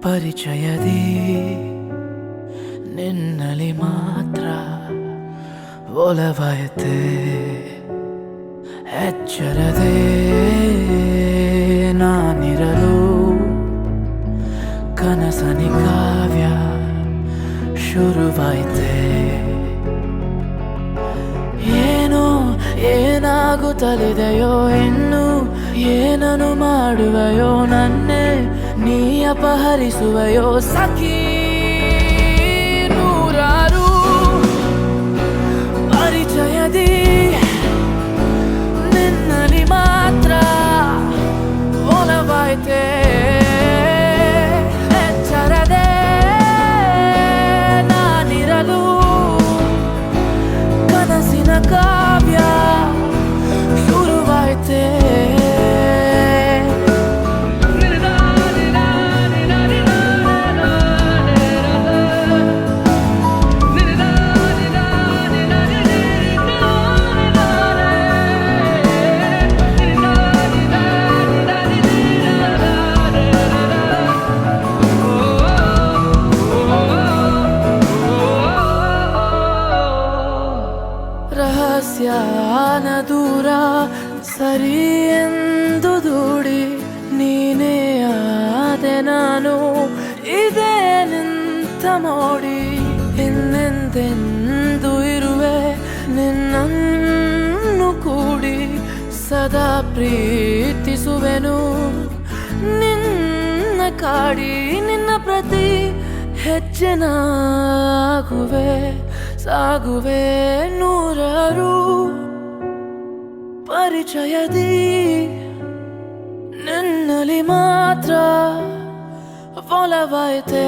ಪರಿಚಯದಿ ನಿನ್ನಲಿ ಮಾತ್ರ ಒಲವಾಯಿತೆ ಎಚ್ಚರದೆ ನಾನಿರಲು ಕನಸನಿ ಕಾವ್ಯ ಶುರುವಾಯಿತೆ ಏನೋ ಏನಾಗುತ್ತಲಿದೆಯೋ ಇನ್ನು ಏನನು ಮಾಡುವೆಯೋ ನನ್ನೇ ನೀ ಅಪಹರಿಸುವೆಯೋ ಸಖಿ ನೂರಾರು ಪರಿಚಯದಿ ನಿನ್ನಲಿ ಮಾತ್ರ ಒಲವಾಯಿತೆ ಎಚ್ಚರದೆ ನಾನಿರಲು ಕನಸಿನ ಕಾವ್ಯ ಶುರುವಾಯಿತೆ ರಹಸ್ಯಾನ ದೂರ ಸರಿ ಎಂದು ದೂಡಿ ನೀನೇ ಆದೆ ನಾನು ಇದೇ ನಿಂತ ಮೋಡಿ ಇನ್ನೆಂದೆಂದು ಇರುವೆ ನಿನ್ನನ್ನು ಕೂಡಿ ಸದಾ ಪ್ರೀತಿಸುವೆನು ನಿನ್ನ ಕಾಡಿ ನಿನ್ನ ಪ್ರತಿ ಹೆಜ್ಜೆನಾಗುವೆ ಸಾಗುವೆ ನೂರಾರು ಪರಿಚಯದಿ ನಿನ್ನಲಿ ಮಾತ್ರ ಒಲವಾಯಿತೆ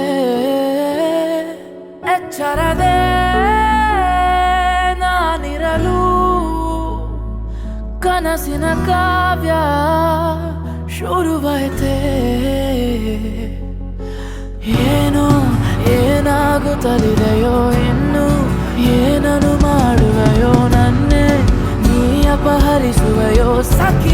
ಎಚ್ಚರದೆ ನಾನಿರಲು ಕನಸಿನ ಕಾವ್ಯ ಶುರುವಾಯಿತೆ ಏನೋ ಏನಾಗುತ್ತಲಿದೆಯೋ ಇನ್ನು ಏನನು ಮಾಡುವೆಯೋ ನನ್ನೇ ನೀ ಅಪಹರಿಸುವೆಯೋ ಸಖಿ